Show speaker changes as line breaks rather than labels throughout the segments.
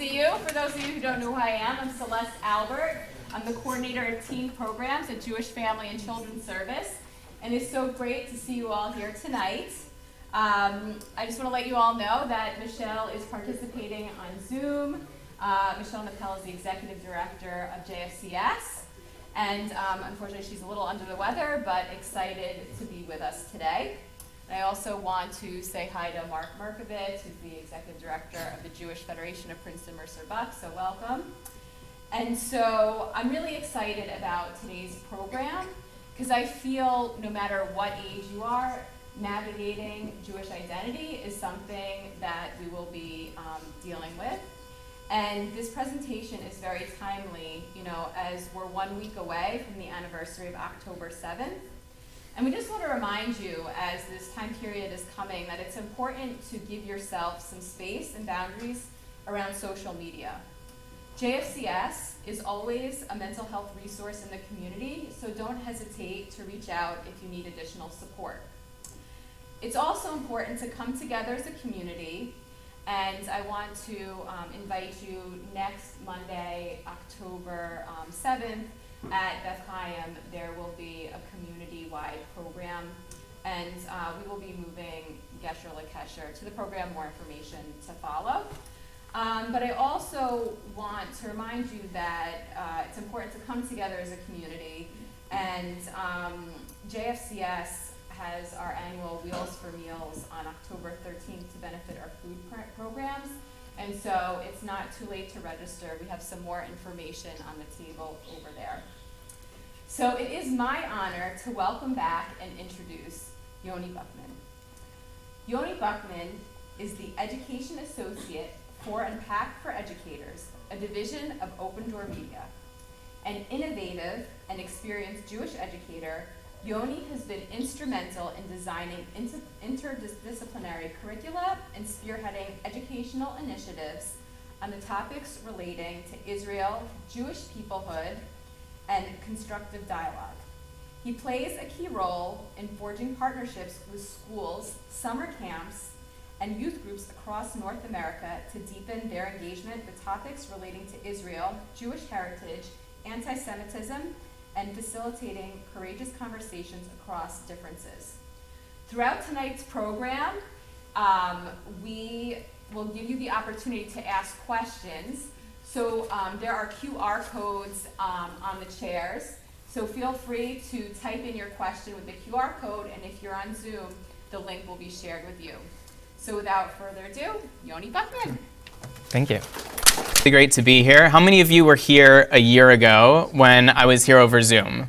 see you. For those of you who don't know who I am, I'm Celeste Albert. I'm the coordinator of teen programs at Jewish Family and Children's Service. And it's so great to see you all here tonight. I just want to let you all know that Michelle is participating on Zoom. Michelle Nappel is the executive director of JFCS. And unfortunately, she's a little under the weather, but excited to be with us today. And I also want to say hi to Mark Merkovitz, who's the executive director of the Jewish Federation of Princeton Mercer Bucks, so welcome. And so I'm really excited about today's program because I feel no matter what age you are, navigating Jewish identity is something that we will be dealing with. And this presentation is very timely, as we're 1 week away from the anniversary of October 7th. And we just want to remind you, as this time period is coming, that it's important to give yourself some space and boundaries around social media. JFCS is always a mental health resource in the community, so don't hesitate to reach out if you need additional support. It's also important to come together as a community, and I want to invite you next Monday, October 7th, at Beth Chaim. There will be a community-wide program, and we will be moving Gesher LaKesher to the program. More information to follow. But I also want to remind you that it's important to come together as a community, and JFCS has our annual Wheels for Meals on October 13th to benefit our food programs. And so it's not too late to register. We have some more information on the table over there. So it is my honor to welcome back and introduce Yoni Buckman. Yoni Buckman is the Education Associate for Unpacked for Educators, a division of OpenDor Media. An innovative and experienced Jewish educator, Yoni has been instrumental in designing interdisciplinary curricula and spearheading educational initiatives on the topics relating to Israel, Jewish peoplehood, and constructive dialogue. He plays a key role in forging partnerships with schools, summer camps, and youth groups across North America to deepen their engagement with topics relating to Israel, Jewish heritage, anti-Semitism, and facilitating courageous conversations across differences. Throughout tonight's program, we will give you the opportunity to ask questions. So there are QR codes on the chairs. So feel free to type in your question with the QR code, and if you're on Zoom, the link will be shared with you. So without further ado, Yoni Buckman.
Thank you. It's great to be here. How many of you were here a year ago when I was here over Zoom?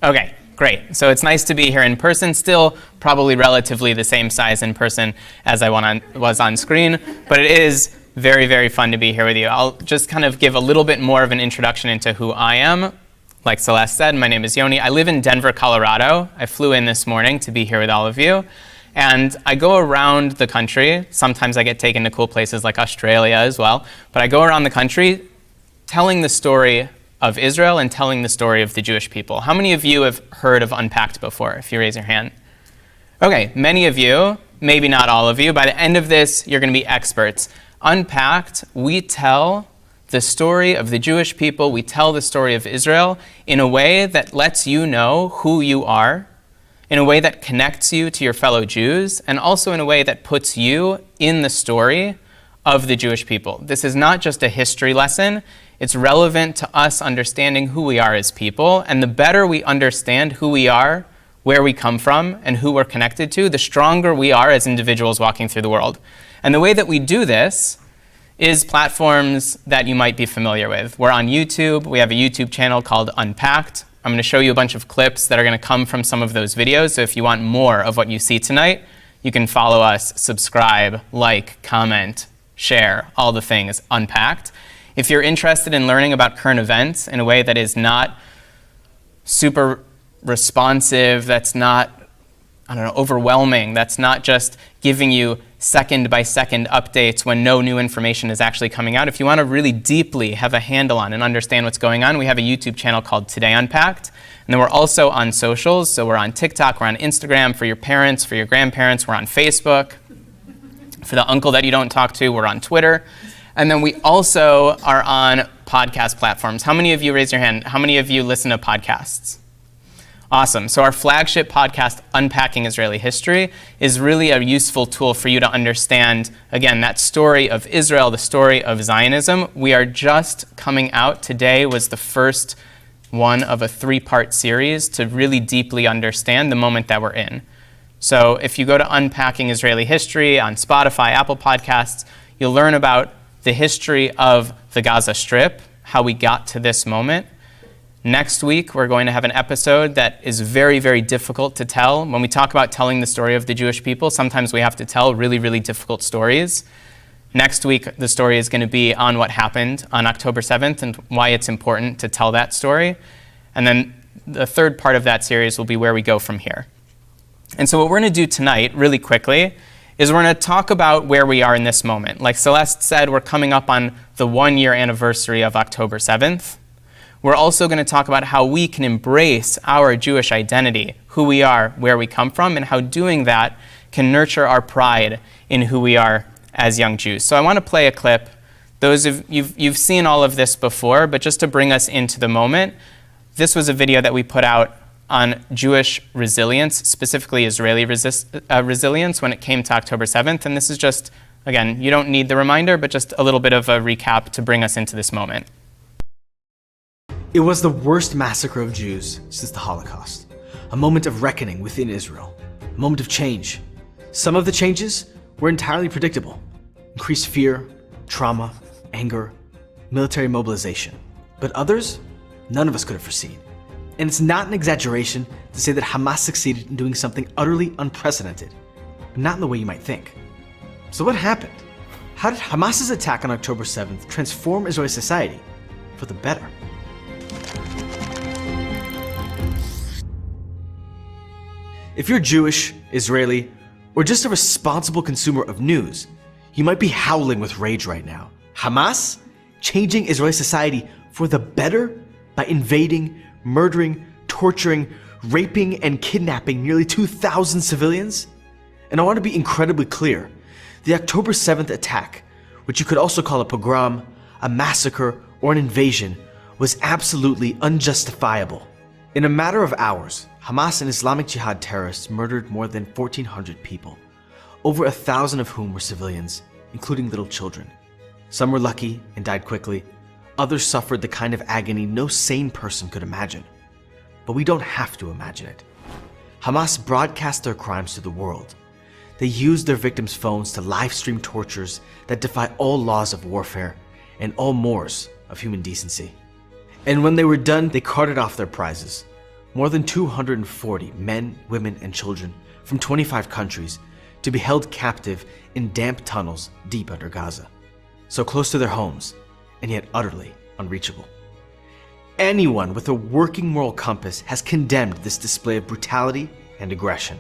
Okay, great. So it's nice to be here in person, still probably relatively the same size in person as I was on screen, but it is very, very fun to be here with you. I'll just kind of give a little bit more of an introduction into who I am. Like Celeste said, my name is Yoni. I live in Denver, Colorado. I flew in this morning to be here with all of you. And I go around the country. Sometimes I get taken to cool places like Australia as well. But I go around the country telling the story of Israel and telling the story of the Jewish people. How many of you have heard of Unpacked before, if you raise your hand? Okay, many of you, maybe not all of you. By the end of this, you're going to be experts. Unpacked, we tell the story of the Jewish people. We tell the story of Israel in a way that lets you know who you are, in a way that connects you to your fellow Jews, and also in a way that puts you in the story of the Jewish people. This is not just a history lesson. It's relevant to us understanding who we are as people, and the better we understand who we are, where we come from, and who we're connected to, the stronger we are as individuals walking through the world. And the way that we do this is platforms that you might be familiar with. We're on YouTube. We have a YouTube channel called Unpacked. I'm going to show you a bunch of clips that are going to come from some of those videos. So if you want more of what you see tonight, you can follow us, subscribe, like, comment, share, all the things, Unpacked. If you're interested in learning about current events in a way that is not super responsive, that's not, overwhelming, that's not just giving you second-by-second updates when no new information is actually coming out. If you want to really deeply have a handle on and understand what's going on, we have a YouTube channel called Today Unpacked. And then we're also on socials. So we're on TikTok, we're on Instagram for your parents, for your grandparents, we're on Facebook. For the uncle that you don't talk to, we're on Twitter. And then we also are on podcast platforms. How many of you, raise your hand, how many of you listen to podcasts? Awesome. So our flagship podcast, Unpacking Israeli History, is really a useful tool for you to understand, again, that story of Israel, the story of Zionism. We are just coming out. Today was the first one of a 3-part series to really deeply understand the moment that we're in. So if you go to Unpacking Israeli History on Spotify, Apple Podcasts, you'll learn about the history of the Gaza Strip, how we got to this moment. Next week, we're going to have an episode that is very, very difficult to tell. When we talk about telling the story of the Jewish people, sometimes we have to tell really, really difficult stories. Next week, the story is going to be on what happened on October 7th and why it's important to tell that story. And then the third part of that series will be where we go from here. And so what we're going to do tonight, really quickly, is we're going to talk about where we are in this moment. Like Celeste said, we're coming up on the 1-year anniversary of October 7th. We're also going to talk about how we can embrace our Jewish identity, who we are, where we come from, and how doing that can nurture our pride in who we are as young Jews. So I want to play a clip. Those of you've seen all of this before, but just to bring us into the moment, this was a video that we put out on Jewish resilience, specifically Israeli resilience when it came to October 7th. And this is just, again, you don't need the reminder, but just a little bit of a recap to bring us into this moment.
It was the worst massacre of Jews since the Holocaust, a moment of reckoning within Israel, a moment of change. Some of the changes were entirely predictable: increased fear, trauma, anger, military mobilization. But others, none of us could have foreseen. And it's not an exaggeration to say that Hamas succeeded in doing something utterly unprecedented, but not in the way you might think. So what happened? How did Hamas's attack on October 7th transform Israeli society for the better? If you're Jewish, Israeli, or just a responsible consumer of news, you might be howling with rage right now. Hamas changing Israeli society for the better by invading, murdering, torturing, raping, and kidnapping nearly 2,000 civilians? And I want to be incredibly clear. The October 7th attack, which you could also call a pogrom, a massacre, or an invasion, was absolutely unjustifiable. In a matter of hours, Hamas and Islamic Jihad terrorists murdered more than 1,400 people, over 1,000 of whom were civilians, including little children. Some were lucky and died quickly. Others suffered the kind of agony no sane person could imagine. But we don't have to imagine it. Hamas broadcast their crimes to the world. They used their victims' phones to live stream tortures that defy all laws of warfare and all mores of human decency. And when they were done, they carted off their prizes. More than 240 men, women, and children from 25 countries to be held captive in damp tunnels deep under Gaza, so close to their homes and yet utterly unreachable. Anyone with a working moral compass has condemned this display of brutality and aggression.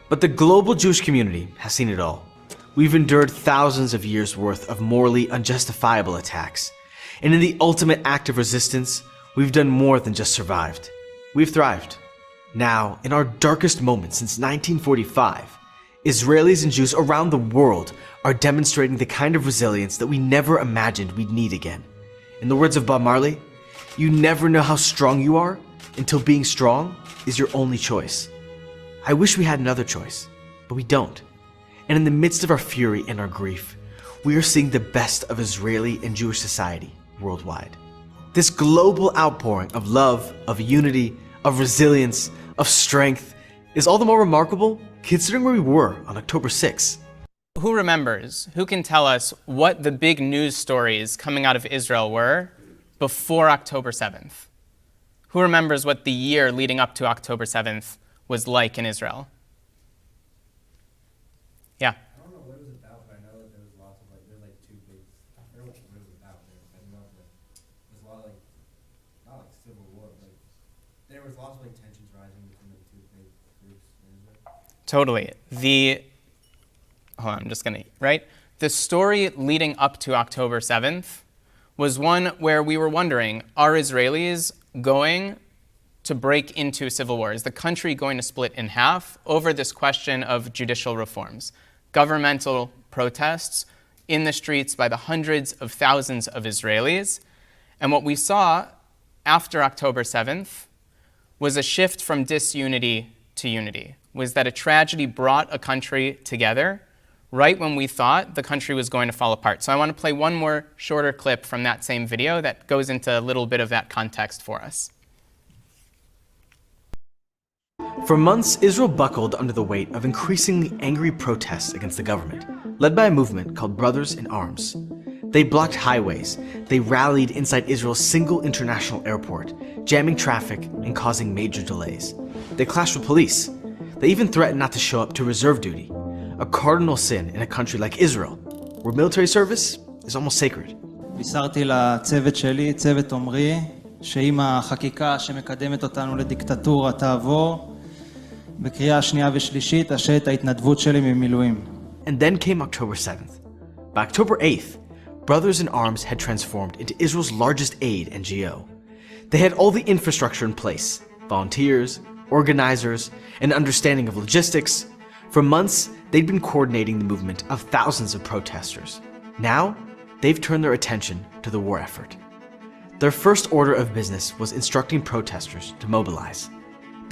But the global Jewish community has seen it all. We've endured thousands of years' worth of morally unjustifiable attacks, and in the ultimate act of resistance, we've done more than just survived. We've thrived. Now, in our darkest moment since 1945, Israelis and Jews around the world are demonstrating the kind of resilience that we never imagined we'd need again. In the words of Bob Marley, you never know how strong you are until being strong is your only choice. I wish we had another choice, but we don't. And in the midst of our fury and our grief, we are seeing the best of Israeli and Jewish society worldwide. This global outpouring of love, of unity, of resilience, of strength is all the more remarkable considering where we were on October 6th.
Who remembers, who can tell us what the big news stories coming out of Israel were before October 7th? Who remembers what the year leading up to October 7th was like in Israel? Yeah.
I don't know what it was about, but I know that there was lots of there were two big, I forget what it was about there, but I know that there's a lot of not civil war, but there was lots of tensions rising between the two big groups in Israel.
Totally. The story leading up to October 7th was one where we were wondering, are Israelis going to break into a civil war? Is the country going to split in half over this question of judicial reforms? Governmental protests in the streets by the hundreds of thousands of Israelis. And what we saw after October 7th was a shift from disunity to unity, was that a tragedy brought a country together right when we thought the country was going to fall apart. So I want to play one more shorter clip from that same video that goes into a little bit of that context for us.
For months, Israel buckled under the weight of increasingly angry protests against the government, led by a movement called Brothers in Arms. They blocked highways, they rallied inside Israel's single international airport, jamming traffic and causing major delays. They clashed with police. They even threatened not to show up to reserve duty, a cardinal sin in a country like Israel, where military service is almost sacred.
בישרתי לצוות שלי, צוות עומרי, שאם החקיקה שמקדמת אותנו לדיקטטורה תעבור, בקריאה שנייה ושלישית, אשא את ההתנדבות שלי ממילואים.
And then came October 7th. By October 8th, Brothers in Arms had transformed into Israel's largest aid NGO. They had all the infrastructure in place, volunteers, organizers, an understanding of logistics. For months, they'd been coordinating the movement of thousands of protesters. Now, they've turned their attention to the war effort. Their first order of business was instructing protesters to mobilize.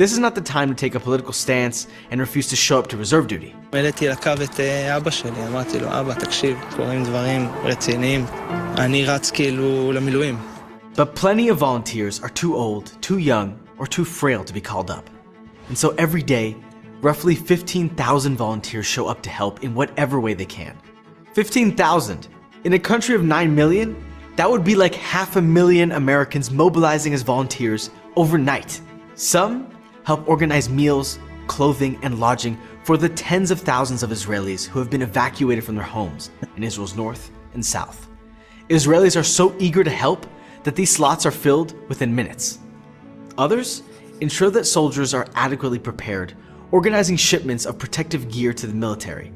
This is not the time to take a political stance and refuse to show up to reserve duty.
העליתי לקו את אבא שלי, אמרתי לו, אבא, תקשיב, קוראים דברים רציניים, אני רץ כאילו למילואים.
But plenty of volunteers are too old, too young, or too frail to be called up. And so every day, roughly 15,000 volunteers show up to help in whatever way they can. 15,000! In a country of 9 million, that would be like 500,000 Americans mobilizing as volunteers overnight. Some help organize meals, clothing, and lodging for the tens of thousands of Israelis who have been evacuated from their homes in Israel's north and south. Israelis are so eager to help that these slots are filled within minutes. Others ensure that soldiers are adequately prepared, organizing shipments of protective gear to the military.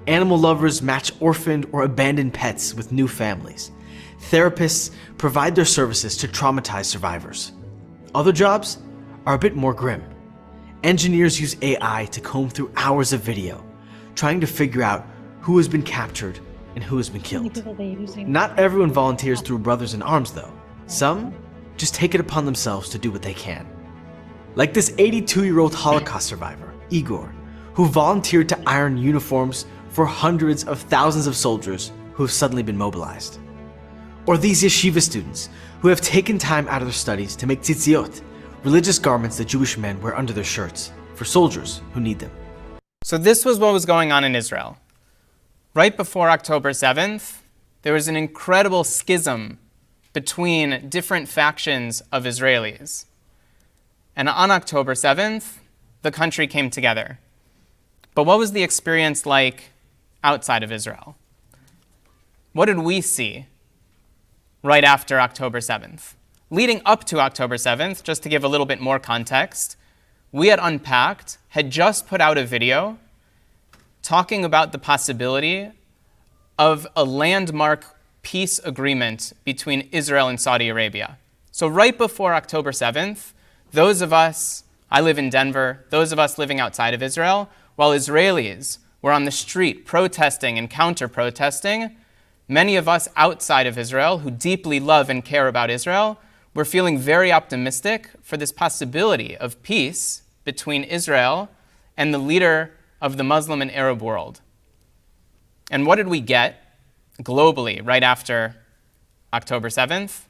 Animal lovers match orphaned or abandoned pets with new families. Therapists provide their services to traumatized survivors. Other jobs are a bit more grim. Engineers use AI to comb through hours of video, trying to figure out who has been captured and who has been killed. Not everyone volunteers through Brothers in Arms, though. Some just take it upon themselves to do what they can. Like this 82-year-old Holocaust survivor, Igor, who volunteered to iron uniforms for hundreds of thousands of soldiers who have suddenly been mobilized. Or these yeshiva students who have taken time out of their studies to make tzitziot, religious garments that Jewish men wear under their shirts, for soldiers who need them.
So this was what was going on in Israel. Right before October 7th, there was an incredible schism between different factions of Israelis. And on October 7th, the country came together. But what was the experience like outside of Israel? What did we see right after October 7th? Leading up to October 7th, just to give a little bit more context, we at Unpacked had just put out a video talking about the possibility of a landmark peace agreement between Israel and Saudi Arabia. So right before October 7th, those of us, I live in Denver, those of us living outside of Israel, while Israelis were on the street protesting and counter-protesting, many of us outside of Israel who deeply love and care about Israel were feeling very optimistic for this possibility of peace between Israel and the leader of the Muslim and Arab world. And what did we get globally right after October 7th?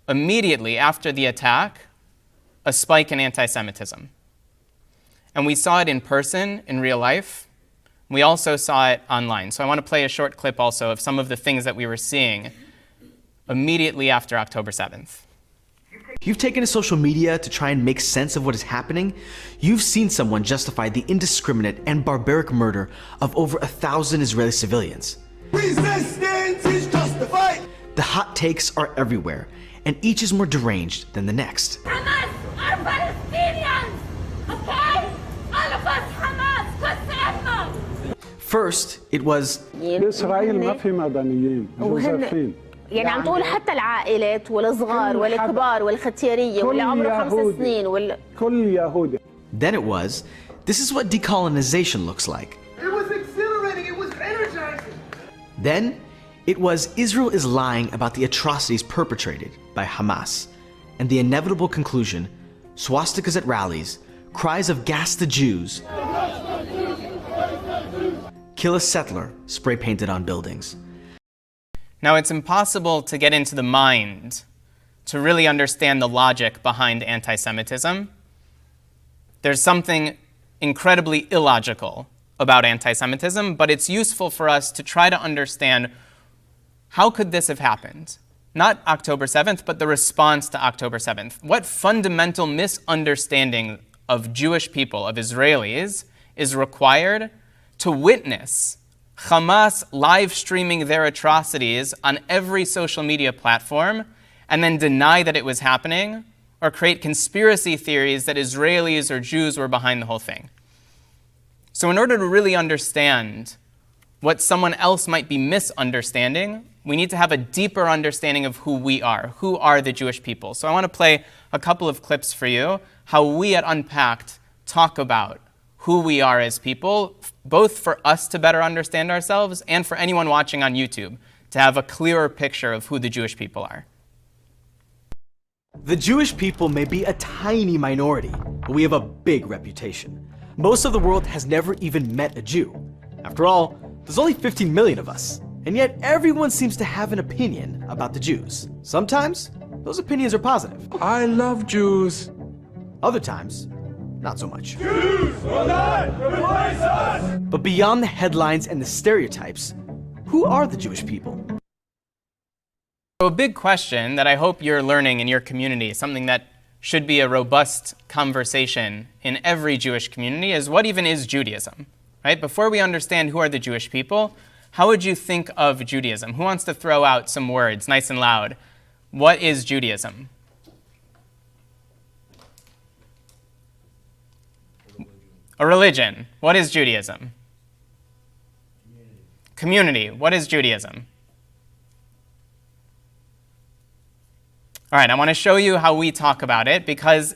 Immediately after the attack, a spike in anti-Semitism. And we saw it in person, in real life. We also saw it online. So I want to play a short clip also of some of the things that we were seeing immediately after October 7th.
You've taken to social media to try and make sense of what is happening. You've seen someone justify the indiscriminate and barbaric murder of over 1,000 Israeli civilians.
Resistance is justified!
The hot takes are everywhere, and each is more deranged than the next.
Hamas are Palestinians! Okay? All of us Hamas! قسمنا!
First, it was
بإسرائيل ما في مدنيين مزيفين
يعني عم تقول حتى العائلات والصغار والكبار والختيارية واللي عمره 5 سنين
كل يهودي.
Then it was, this is what decolonization looks like.
It was exhilarating, it was energizing.
Then It was Israel is lying about the atrocities perpetrated by Hamas, and the inevitable conclusion, swastikas at rallies, cries of gas the Jews, kill a settler spray painted on buildings.
Now, it's impossible to get into the mind to really understand the logic behind anti-Semitism. There's something incredibly illogical about anti-Semitism, but it's useful for us to try to understand how could this have happened? Not October 7th, but the response to October 7th. What fundamental misunderstanding of Jewish people, of Israelis, is required to witness Hamas live streaming their atrocities on every social media platform and then deny that it was happening or create conspiracy theories that Israelis or Jews were behind the whole thing? So in order to really understand what someone else might be misunderstanding, we need to have a deeper understanding of who we are. Who are the Jewish people? So I want to play a couple of clips for you, how we at Unpacked talk about who we are as people, both for us to better understand ourselves and for anyone watching on YouTube to have a clearer picture of who the Jewish people are.
The Jewish people may be a tiny minority, but we have a big reputation. Most of the world has never even met a Jew. After all, there's only 15 million of us, and yet everyone seems to have an opinion about the Jews. Sometimes, those opinions are positive.
I love Jews.
Other times, not so much.
Jews will not replace us!
But beyond the headlines and the stereotypes, who are the Jewish people?
So a big question that I hope you're learning in your community, something that should be a robust conversation in every Jewish community, is what even is Judaism? Right? Before we understand who are the Jewish people, how would you think of Judaism? Who wants to throw out some words, nice and loud? What is Judaism? A religion. What is Judaism? Community. What is Judaism? All right, I want to show you how we talk about it because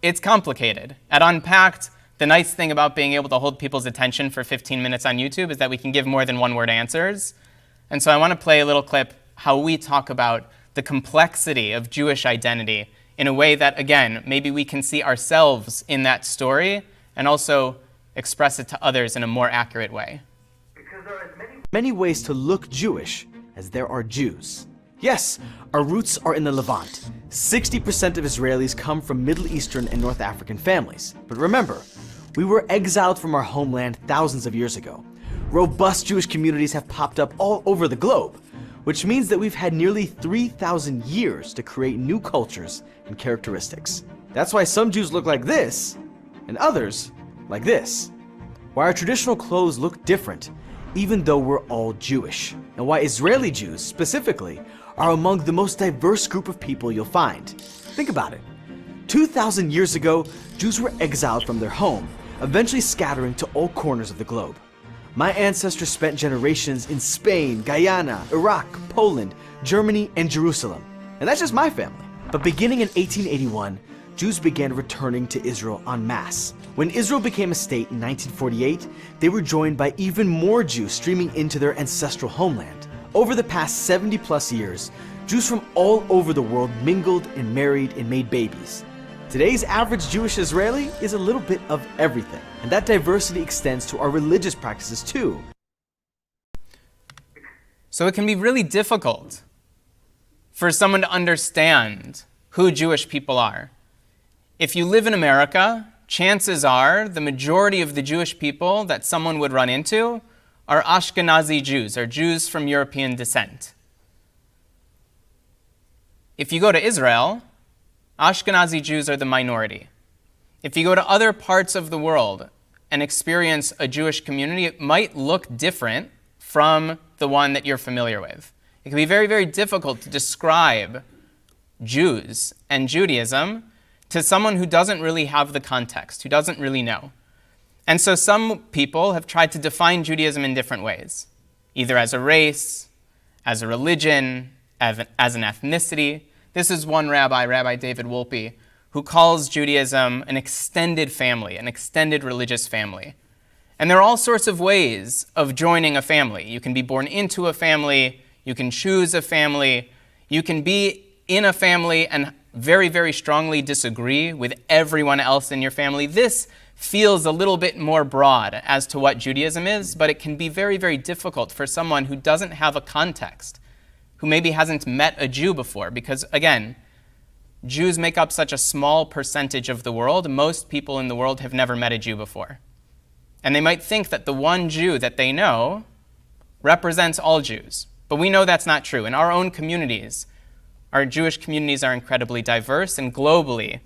it's complicated. At Unpacked, the nice thing about being able to hold people's attention for 15 minutes on YouTube is that we can give more than one-word answers. And so I want to play a little clip how we talk about the complexity of Jewish identity in a way that, again, maybe we can see ourselves in that story and also express it to others in a more accurate way.
Because there are many ways to look Jewish as there are Jews. Yes, our roots are in the Levant. 60% of Israelis come from Middle Eastern and North African families. But remember, we were exiled from our homeland thousands of years ago. Robust Jewish communities have popped up all over the globe, which means that we've had nearly 3,000 years to create new cultures and characteristics. That's why some Jews look like this, and others like this. Why our traditional clothes look different, even though we're all Jewish. And why Israeli Jews, specifically, are among the most diverse group of people you'll find. Think about it. 2,000 years ago, Jews were exiled from their home, eventually scattering to all corners of the globe. My ancestors spent generations in Spain, Guyana, Iraq, Poland, Germany, and Jerusalem. And that's just my family. But beginning in 1881, Jews began returning to Israel en masse. When Israel became a state in 1948, they were joined by even more Jews streaming into their ancestral homeland. Over the past 70 plus years, Jews from all over the world mingled and married and made babies. Today's average Jewish Israeli is a little bit of everything, and that diversity extends to our religious practices too.
So it can be really difficult for someone to understand who Jewish people are. If you live in America, chances are the majority of the Jewish people that someone would run into are Ashkenazi Jews, or Jews from European descent. If you go to Israel, Ashkenazi Jews are the minority. If you go to other parts of the world and experience a Jewish community, it might look different from the one that you're familiar with. It can be very, very difficult to describe Jews and Judaism to someone who doesn't really have the context, who doesn't really know. And so some people have tried to define Judaism in different ways, either as a race, as a religion, as an ethnicity. This is one rabbi, Rabbi David Wolpe, who calls Judaism an extended family, an extended religious family. And there are all sorts of ways of joining a family. You can be born into a family, you can choose a family, you can be in a family and very, very strongly disagree with everyone else in your family. This feels a little bit more broad as to what Judaism is, but it can be very, very difficult for someone who doesn't have a context, who maybe hasn't met a Jew before, because again, Jews make up such a small percentage of the world. Most people in the world have never met a Jew before. And they might think that the one Jew that they know represents all Jews. But we know that's not true. In our own communities, our Jewish communities are incredibly diverse, and globally,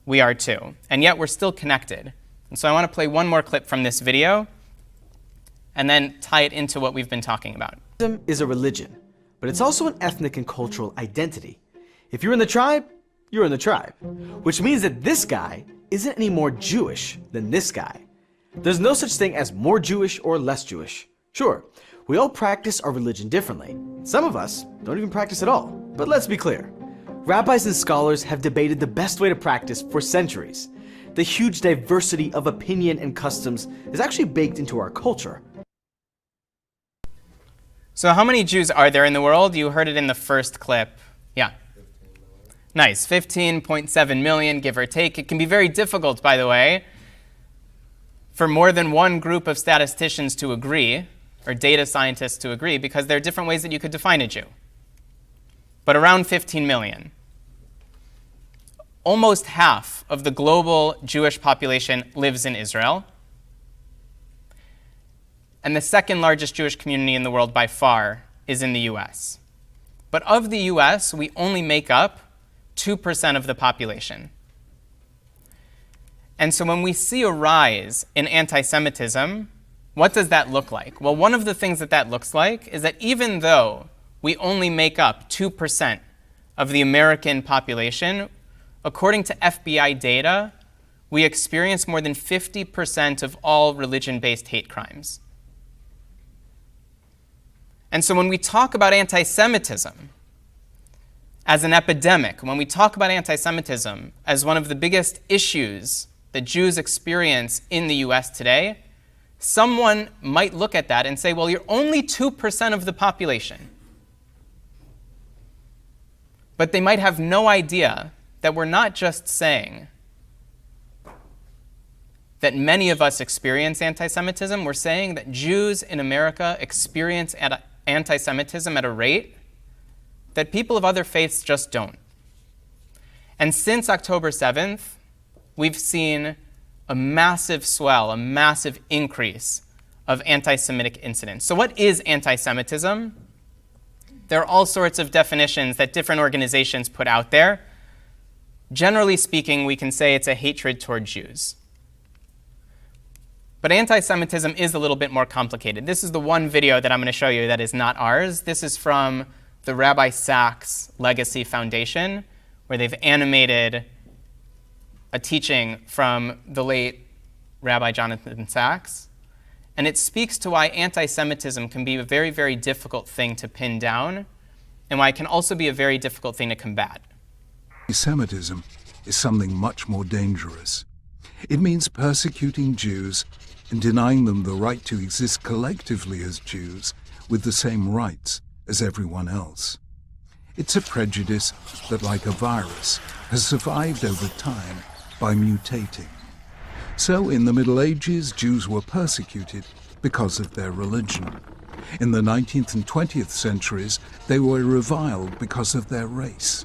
we are too. And yet we're still connected. And so I want to play one more clip from this video and then tie it into what we've been talking about.
Judaism is a religion, but it's also an ethnic and cultural identity. If you're in the tribe, you're in the tribe, which means that this guy isn't any more Jewish than this guy. There's no such thing as more Jewish or less Jewish. Sure, we all practice our religion differently. Some of us don't even practice at all. But let's be clear. Rabbis and scholars have debated the best way to practice for centuries. The huge diversity of opinion and customs is actually baked into our culture.
So how many Jews are there in the world? You heard it in the first clip. Yeah. Nice, 15.7 million, give or take. It can be very difficult, by the way, for more than one group of statisticians to agree, or data scientists to agree, because there are different ways that you could define a Jew. But around 15 million. Almost half of the global Jewish population lives in Israel. And the second largest Jewish community in the world by far is in the US. But of the US, we only make up 2% of the population. And so when we see a rise in anti-Semitism, what does that look like? Well, one of the things that that looks like is that even though we only make up 2% of the American population, according to FBI data, we experience more than 50% of all religion-based hate crimes. And so when we talk about anti-Semitism as an epidemic, when we talk about anti-Semitism as one of the biggest issues that Jews experience in the US today, someone might look at that and say, well, you're only 2% of the population. But they might have no idea that we're not just saying that many of us experience anti-Semitism. We're saying that Jews in America experience anti-Semitism at a rate that people of other faiths just don't. And since October 7th, we've seen a massive swell, a massive increase of anti-Semitic incidents. So what is anti-Semitism? There are all sorts of definitions that different organizations put out there. Generally speaking, we can say it's a hatred toward Jews. But anti-Semitism is a little bit more complicated. This is the one video that I'm going to show you that is not ours. This is from the Rabbi Sacks Legacy Foundation, where they've animated a teaching from the late Rabbi Jonathan Sacks. And it speaks to why anti-Semitism can be a very, very difficult thing to pin down, and why it can also be a very difficult thing to combat.
Anti-Semitism is something much more dangerous. It means persecuting Jews and denying them the right to exist collectively as Jews with the same rights as everyone else. It's a prejudice that, like a virus, has survived over time by mutating. So in the Middle Ages, Jews were persecuted because of their religion. In the 19th and 20th centuries, they were reviled because of their race.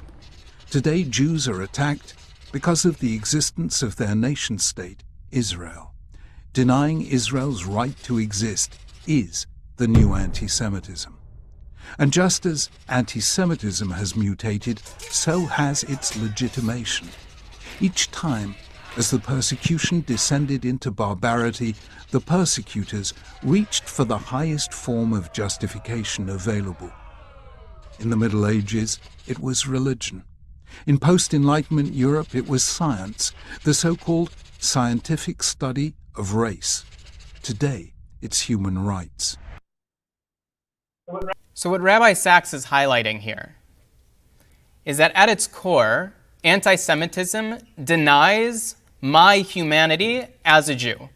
Today, Jews are attacked because of the existence of their nation-state, Israel. Denying Israel's right to exist is the new anti-Semitism. And just as anti-Semitism has mutated, so has its legitimation. Each time, as the persecution descended into barbarity, the persecutors reached for the highest form of justification available. In the Middle Ages, it was religion. In post-Enlightenment Europe, it was science, the so-called scientific study of race. Today, it's human rights.
So what Rabbi Sacks is highlighting here is that at its core, anti-Semitism denies my humanity as a Jew,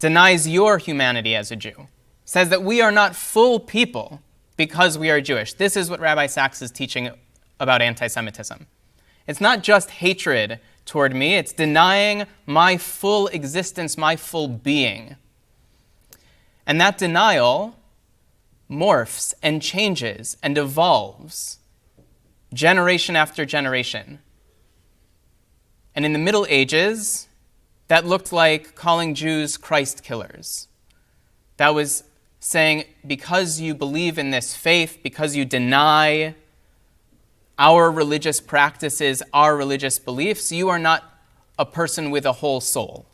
denies your humanity as a Jew, says that we are not full people because we are Jewish. This is what Rabbi Sachs is teaching about anti-Semitism. It's not just hatred toward me, it's denying my full existence, my full being. And that denial morphs and changes and evolves generation after generation. And in the Middle Ages, that looked like calling Jews Christ killers. That was saying, because you believe in this faith, because you deny our religious practices, our religious beliefs, you are not a person with a whole soul.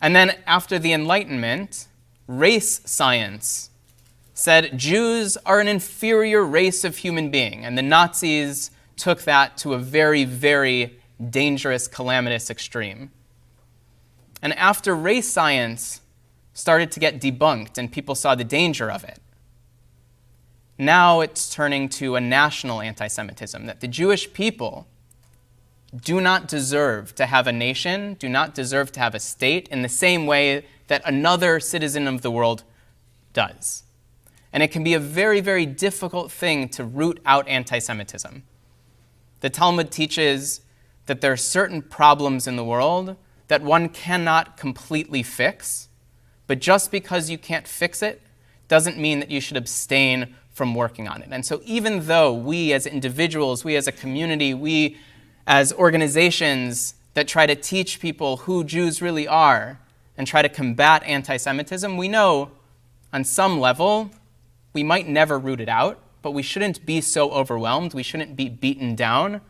And then after the Enlightenment, race science said Jews are an inferior race of human being, and the Nazis took that to a very, very dangerous, calamitous extreme. And after race science started to get debunked and people saw the danger of it, now it's turning to a national anti-Semitism, that the Jewish people do not deserve to have a nation, do not deserve to have a state in the same way that another citizen of the world does. And it can be a very, very difficult thing to root out anti-Semitism. The Talmud teaches that there are certain problems in the world that one cannot completely fix, but just because you can't fix it doesn't mean that you should abstain from working on it. And so even though we as individuals, we as a community, we as organizations that try to teach people who Jews really are and try to combat anti-Semitism, we know on some level we might never root it out, but we shouldn't be so overwhelmed, we shouldn't be beaten down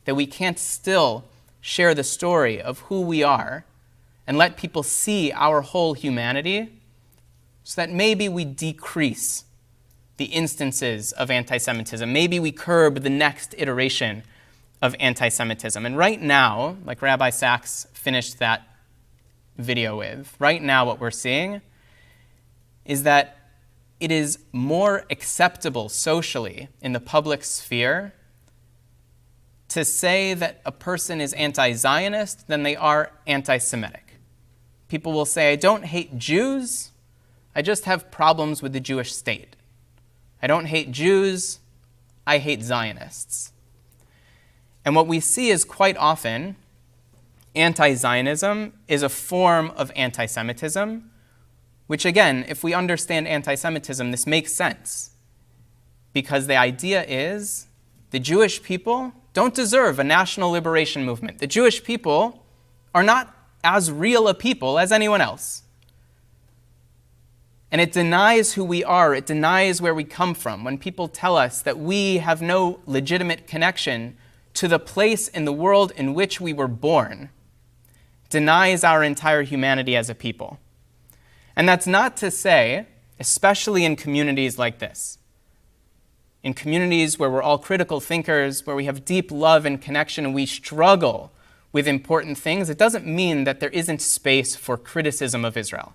that we can't still share the story of who we are and let people see our whole humanity so that maybe we decrease the instances of anti-Semitism. Maybe we curb the next iteration of anti-Semitism. And right now, like Rabbi Sachs finished that video with, right now what we're seeing is that it is more acceptable socially in the public sphere to say that a person is anti-Zionist than they are anti-Semitic. People will say, I don't hate Jews, I just have problems with the Jewish state. I don't hate Jews, I hate Zionists. And what we see is quite often, anti-Zionism is a form of anti-Semitism, which again, if we understand anti-Semitism, this makes sense. Because the idea is the Jewish people don't deserve a national liberation movement. The Jewish people are not as real a people as anyone else. And it denies who we are. It denies where we come from. When people tell us that we have no legitimate connection to the place in the world in which we were born, it denies our entire humanity as a people. And that's not to say, especially in communities like this, in communities where we're all critical thinkers, where we have deep love and connection and we struggle with important things, it doesn't mean that there isn't space for criticism of Israel.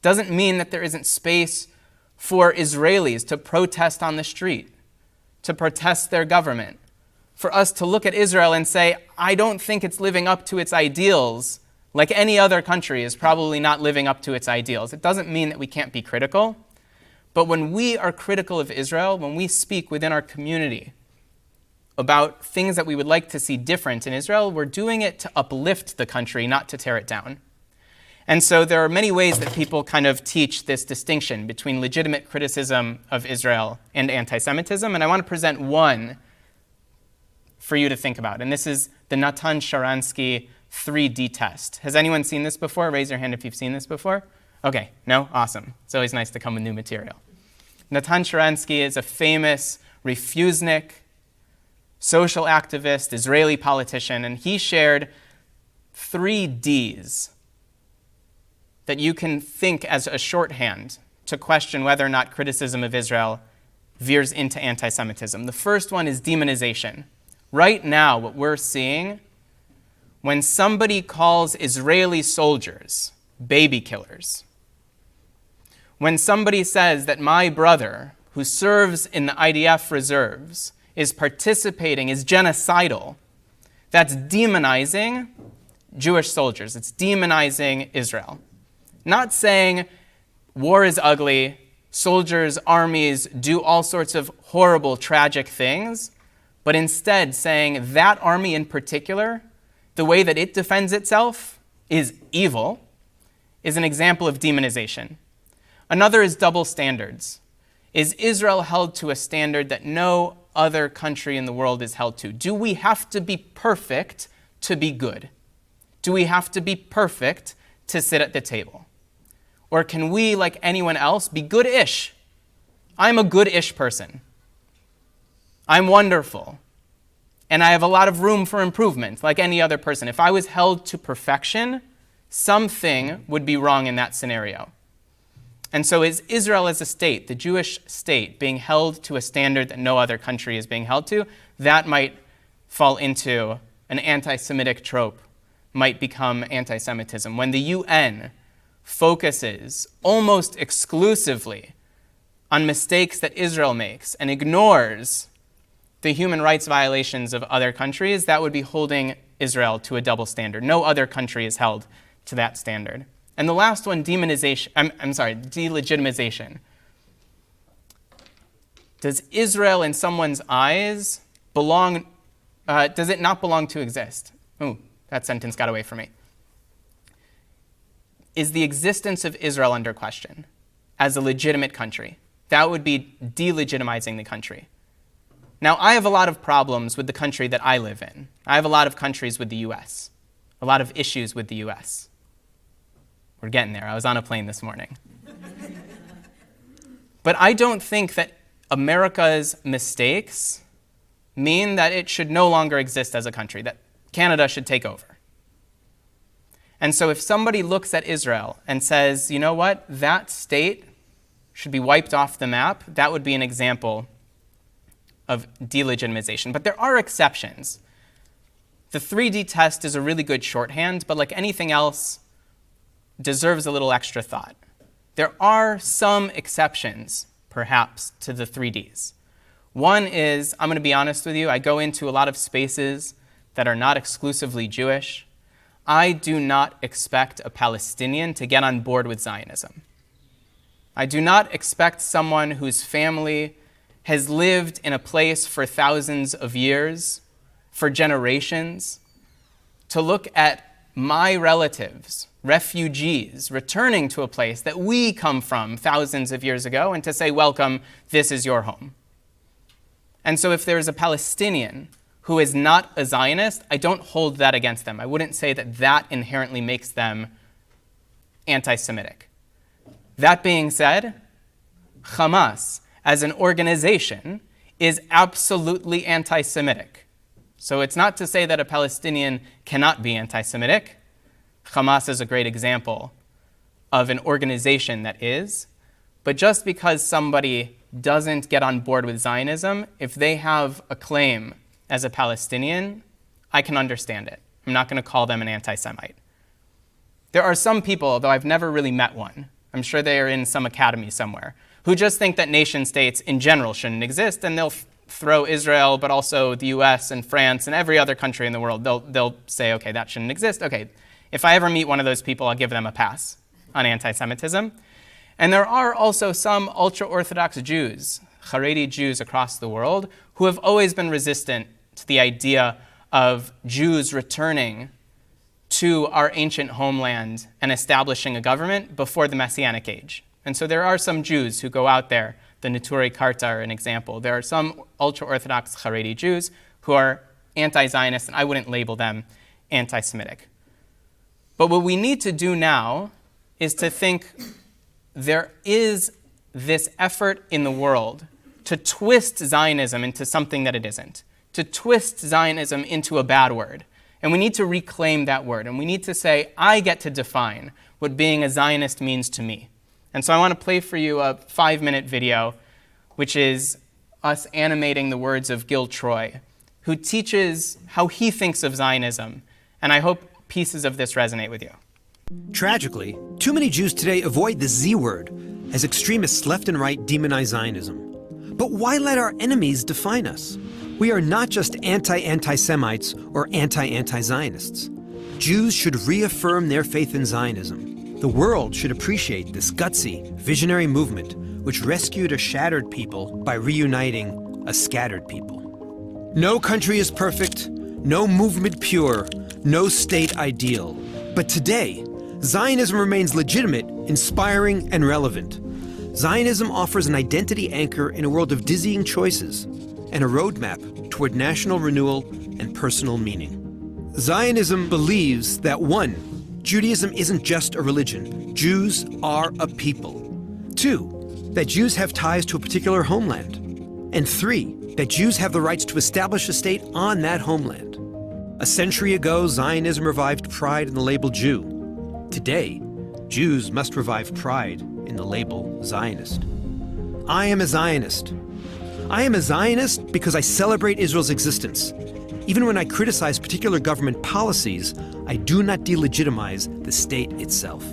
Doesn't mean that there isn't space for Israelis to protest on the street, to protest their government, for us to look at Israel and say, I don't think it's living up to its ideals, like any other country is probably not living up to its ideals. It doesn't mean that we can't be critical, but when we are critical of Israel, when we speak within our community about things that we would like to see different in Israel, we're doing it to uplift the country, not to tear it down. And so there are many ways that people kind of teach this distinction between legitimate criticism of Israel and anti-Semitism, and I want to present one for you to think about. And this is the Natan Sharansky 3D test. Has anyone seen this before? Raise your hand if you've seen this before. Okay, no? Awesome. It's always nice to come with new material. Natan Sharansky is a famous refusnik, social activist, Israeli politician, and he shared 3 Ds that you can think as a shorthand to question whether or not criticism of Israel veers into anti-Semitism. The first one is demonization. Right now, what we're seeing, when somebody calls Israeli soldiers baby killers, when somebody says that my brother, who serves in the IDF reserves, is participating, is genocidal, that's demonizing Jewish soldiers. It's demonizing Israel. Not saying war is ugly, soldiers, armies do all sorts of horrible, tragic things, but instead saying that army in particular, the way that it defends itself is evil, is an example of demonization. Another is double standards. Is Israel held to a standard that no other country in the world is held to? Do we have to be perfect to be good? Do we have to be perfect to sit at the table? Or can we, like anyone else, be good-ish? I'm a good-ish person. I'm wonderful. And I have a lot of room for improvement, like any other person. If I was held to perfection, something would be wrong in that scenario. And so is Israel as a state, the Jewish state, being held to a standard that no other country is being held to? That might fall into an anti-Semitic trope, might become anti-Semitism. When the UN focuses almost exclusively on mistakes that Israel makes and ignores the human rights violations of other countries, that would be holding Israel to a double standard. No other country is held to that standard. And the last one, delegitimization. Does Israel in someone's eyes belong, does it not belong to exist? Ooh, that sentence got away from me. Is the existence of Israel under question as a legitimate country? That would be delegitimizing the country. Now, I have a lot of problems with the country that I live in. I have a lot of countries with the US, a lot of issues with the US. We're getting there. I was on a plane this morning. But I don't think that America's mistakes mean that it should no longer exist as a country, that Canada should take over. And so if somebody looks at Israel and says, you know what, that state should be wiped off the map, that would be an example of delegitimization. But there are exceptions. The 3D test is a really good shorthand, but like anything else, deserves a little extra thought. There are some exceptions, perhaps, to the 3Ds. One is, I'm going to be honest with you, I go into a lot of spaces that are not exclusively Jewish. I do not expect a Palestinian to get on board with Zionism. I do not expect someone whose family has lived in a place for thousands of years, for generations, to look at my relatives, refugees, returning to a place that we come from thousands of years ago and to say, welcome, this is your home. And so if there is a Palestinian who is not a Zionist, I don't hold that against them. I wouldn't say that that inherently makes them anti-Semitic. That being said, Hamas as an organization is absolutely anti-Semitic. So it's not to say that a Palestinian cannot be anti-Semitic. Hamas is a great example of an organization that is. But just because somebody doesn't get on board with Zionism, if they have a claim as a Palestinian, I can understand it. I'm not going to call them an anti-Semite. There are some people, though I've never really met one, I'm sure they are in some academy somewhere, who just think that nation states in general shouldn't exist, and they'll throw Israel, but also the US and France and every other country in the world. They'll say, okay, that shouldn't exist. Okay, if I ever meet one of those people, I'll give them a pass on anti-Semitism. And there are also some ultra-Orthodox Jews, Haredi Jews across the world, who have always been resistant to the idea of Jews returning to our ancient homeland and establishing a government before the Messianic age. And so there are some Jews who go out there. The Neturei Karta are an example. There are some ultra-Orthodox Haredi Jews who are anti-Zionist, and I wouldn't label them anti-Semitic. But what we need to do now is to think there is this effort in the world to twist Zionism into something that it isn't, to twist Zionism into a bad word. And we need to reclaim that word, and we need to say, I get to define what being a Zionist means to me. And so I want to play for you a 5-minute video, which is us animating the words of Gil Troy, who teaches how he thinks of Zionism. And I hope pieces of this resonate with you.
Tragically, too many Jews today avoid the Z word as extremists left and right demonize Zionism. But why let our enemies define us? We are not just anti-Semites or anti-Zionists. Jews should reaffirm their faith in Zionism. The world should appreciate this gutsy, visionary movement which rescued a shattered people by reuniting a scattered people. No country is perfect, no movement pure, no state ideal. But today, Zionism remains legitimate, inspiring, and relevant. Zionism offers an identity anchor in a world of dizzying choices and a roadmap toward national renewal and personal meaning. Zionism believes that 1, Judaism isn't just a religion. Jews are a people. 2, that Jews have ties to a particular homeland. And 3, that Jews have the rights to establish a state on that homeland. A century ago, Zionism revived pride in the label Jew. Today, Jews must revive pride in the label Zionist. I am a Zionist. I am a Zionist because I celebrate Israel's existence. Even when I criticize particular government policies, I do not delegitimize the state itself.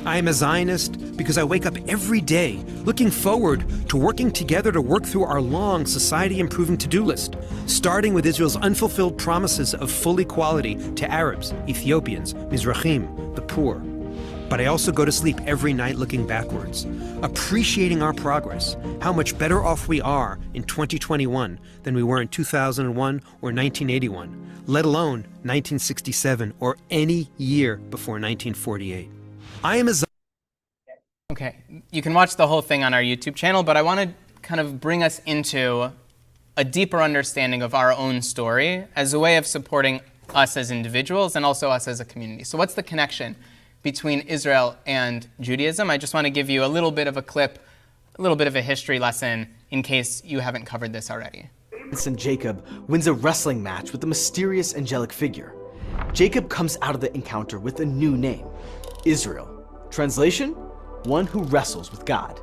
I am a Zionist because I wake up every day looking forward to working together to work through our long society-improving to-do list, starting with Israel's unfulfilled promises of full equality to Arabs, Ethiopians, Mizrahim, the poor. But I also go to sleep every night looking backwards, appreciating our progress, how much better off we are in 2021 than we were in 2001 or 1981, let alone 1967 or any year before 1948. I am a
Okay, you can watch the whole thing on our YouTube channel, but I want to kind of bring us into a deeper understanding of our own story as a way of supporting us as individuals and also us as a community. So what's the connection between Israel and Judaism? I just want to give you a little bit of a clip, a little bit of a history lesson in case you haven't covered this already.
And Jacob wins a wrestling match with a mysterious angelic figure. Jacob comes out of the encounter with a new name, Israel. Translation, one who wrestles with God.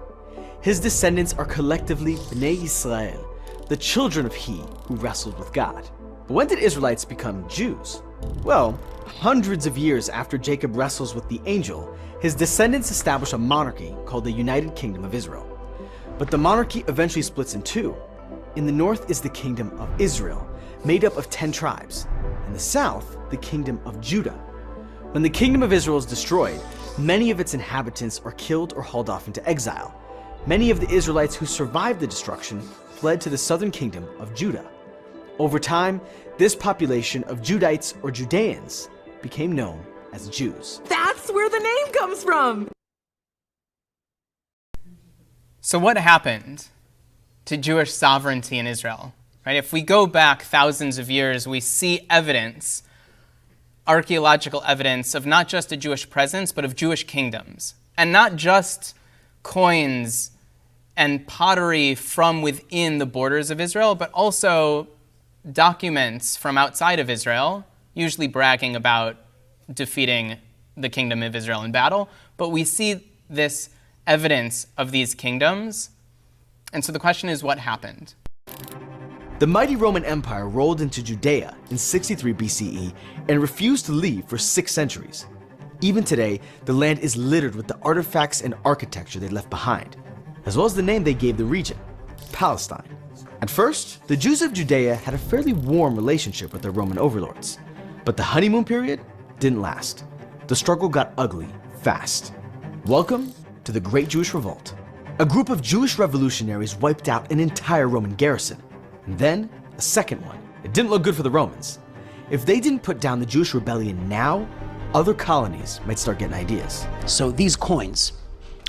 His descendants are collectively Bnei Israel, the children of he who wrestled with God. But when did Israelites become Jews? Well, hundreds of years after Jacob wrestles with the angel, his descendants establish a monarchy called the United Kingdom of Israel. But the monarchy eventually splits in two. In the north is the kingdom of Israel, made up of 10 tribes. In the south, the kingdom of Judah. When the kingdom of Israel is destroyed, many of its inhabitants are killed or hauled off into exile. Many of the Israelites who survived the destruction fled to the southern kingdom of Judah. Over time, this population of Judites or Judeans became known as Jews.
That's where the name comes from!
So what happened to Jewish sovereignty in Israel? Right? If we go back thousands of years, we see evidence, archaeological evidence of not just a Jewish presence, but of Jewish kingdoms. And not just coins and pottery from within the borders of Israel, but also documents from outside of Israel, usually bragging about defeating the kingdom of Israel in battle. But we see this evidence of these kingdoms. And so the question is, what happened?
The mighty Roman Empire rolled into Judea in 63 BCE and refused to leave for 6 centuries. Even today, the land is littered with the artifacts and architecture they left behind, as well as the name they gave the region, Palestine. At first, the Jews of Judea had a fairly warm relationship with their Roman overlords, but the honeymoon period didn't last. The struggle got ugly fast. Welcome to the Great Jewish Revolt. A group of Jewish revolutionaries wiped out an entire Roman garrison, and then a second one. It didn't look good for the Romans. If they didn't put down the Jewish rebellion now, other colonies might start getting ideas.
So these coins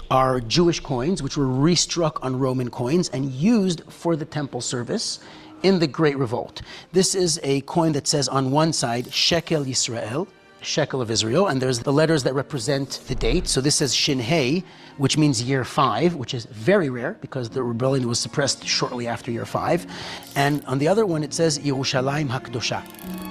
are Jewish coins which were restruck on Roman coins and used for the temple service in the Great Revolt. This is a coin that says on one side, Shekel Yisrael, shekel of Israel, and there's the letters that represent the date. So this says Shin Hei, which means year 5, which is very rare because the rebellion was suppressed shortly after year 5. And on the other one, it says Yerushalayim HaKdosha,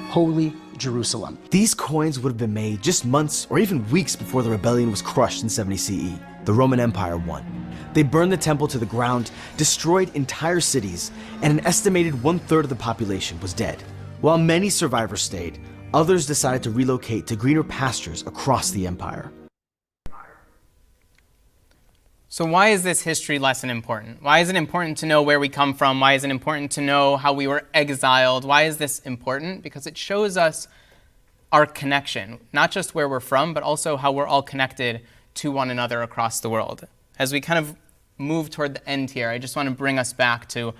Holy Jerusalem.
These coins would have been made just months or even weeks before the rebellion was crushed in 70 CE. The Roman Empire won. They burned the temple to the ground, destroyed entire cities, and an estimated 1/3 of the population was dead. While many survivors stayed, others decided to relocate to greener pastures across the empire.
So why is this history lesson important? Why is it important to know where we come from? Why is it important to know how we were exiled? Why is this important? Because it shows us our connection, not just where we're from, but also how we're all connected to one another across the world. As we kind of move toward the end here, I just want to bring us back to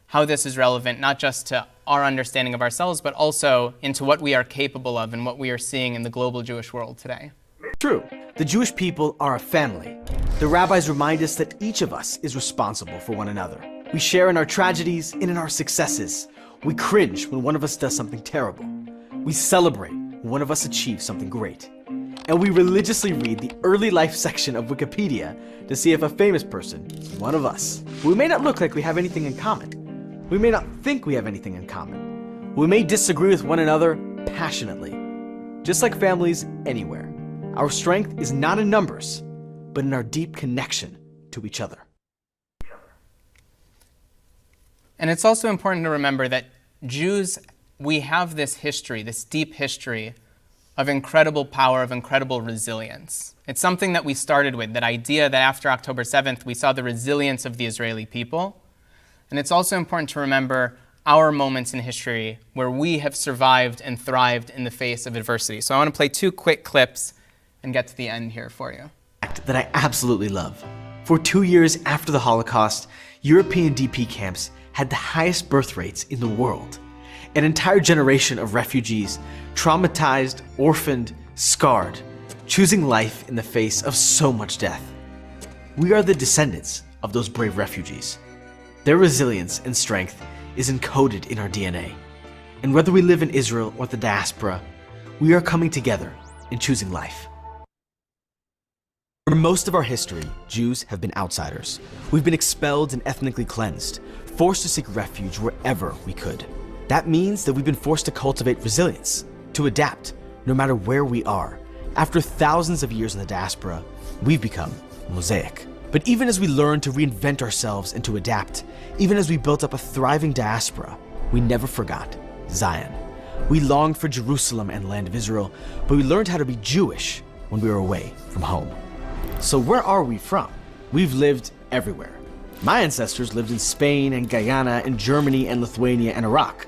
how this is relevant, not just to our understanding of ourselves, but also into what we are capable of and what we are seeing in the global Jewish world today.
True, the Jewish people are a family. The rabbis remind us that each of us is responsible for one another. We share in our tragedies and in our successes. We cringe when one of us does something terrible. We celebrate when one of us achieves something great. And we religiously read the early life section of Wikipedia to see if a famous person is one of us. We may not look like we have anything in common. We may not think we have anything in common. We may disagree with one another passionately. Just like families anywhere, our strength is not in numbers, but in our deep connection to each other.
And it's also important to remember that Jews, we have this history, this deep history of incredible power, of incredible resilience. It's something that we started with, that idea that after October 7th, we saw the resilience of the Israeli people. And it's also important to remember our moments in history where we have survived and thrived in the face of adversity. So I want to play 2 quick clips and get to the end here for you.
That I absolutely love. For 2 years after the Holocaust, European DP camps had the highest birth rates in the world. An entire generation of refugees, traumatized, orphaned, scarred, choosing life in the face of so much death. We are the descendants of those brave refugees. Their resilience and strength is encoded in our DNA. And whether we live in Israel or the diaspora, we are coming together and choosing life. For most of our history, Jews have been outsiders. We've been expelled and ethnically cleansed, forced to seek refuge wherever we could. That means that we've been forced to cultivate resilience, to adapt, no matter where we are. After thousands of years in the diaspora, we've become mosaic. But even as we learned to reinvent ourselves and to adapt, even as we built up a thriving diaspora, we never forgot Zion. We longed for Jerusalem and the land of Israel, but we learned how to be Jewish when we were away from home. So where are we from? We've lived everywhere. My ancestors lived in Spain and Guyana and Germany and Lithuania and Iraq.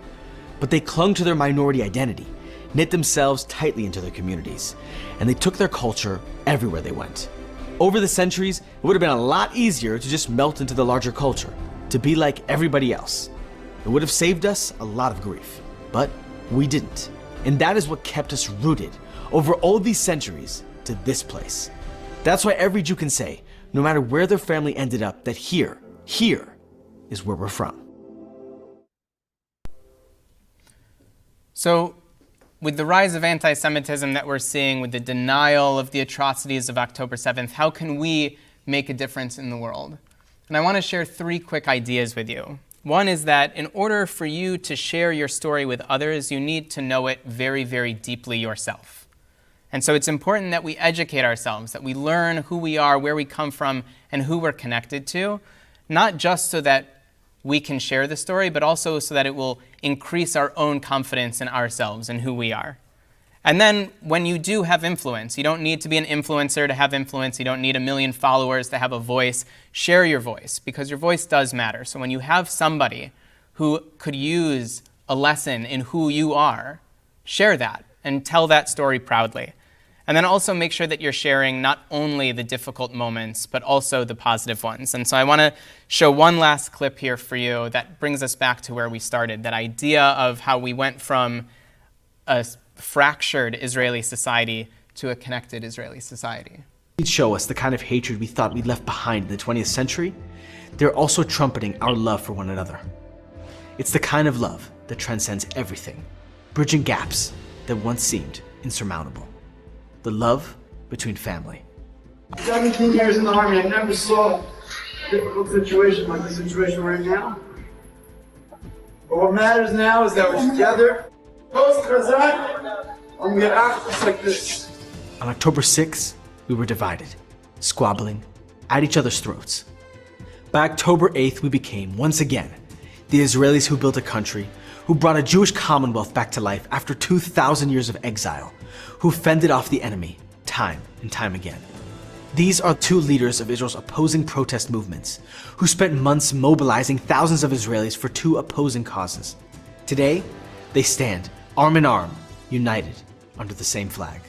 But they clung to their minority identity, knit themselves tightly into their communities, and they took their culture everywhere they went. Over the centuries, it would have been a lot easier to just melt into the larger culture, to be like everybody else. It would have saved us a lot of grief, but we didn't. And that is what kept us rooted over all these centuries to this place. That's why every Jew can say, no matter where their family ended up, that here is where we're from.
So, with the rise of anti-Semitism that we're seeing, with the denial of the atrocities of October 7th, how can we make a difference in the world? And I want to share 3 quick ideas with you. One is that in order for you to share your story with others, you need to know it very, very deeply yourself. And so it's important that we educate ourselves, that we learn who we are, where we come from, and who we're connected to, not just so that we can share the story, but also so that it will increase our own confidence in ourselves and who we are. And then when you do have influence, you don't need to be an influencer to have influence. You don't need 1 million followers to have a voice. Share your voice, because your voice does matter. So when you have somebody who could use a lesson in who you are, share that and tell that story proudly. And then also make sure that you're sharing not only the difficult moments, but also the positive ones. And so I want to show one last clip here for you that brings us back to where we started, that idea of how we went from a fractured Israeli society to a connected Israeli society.
They'd show us the kind of hatred we thought we'd left behind in the 20th century. They're also trumpeting our love for one another. It's the kind of love that transcends everything, bridging gaps that once seemed insurmountable. The love between family.
17 years in the Army, I never saw a difficult situation like the situation we're in now. But what matters now is that we're together, close Chazak, and we get actions like this.
On October 6th, we were divided, squabbling at each other's throats. By October 8th, we became, once again, the Israelis who built a country, who brought a Jewish commonwealth back to life after 2,000 years of exile, who fended off the enemy time and time again. These are 2 leaders of Israel's opposing protest movements, who spent months mobilizing thousands of Israelis for 2 opposing causes. Today, they stand arm in arm, united under the same flag.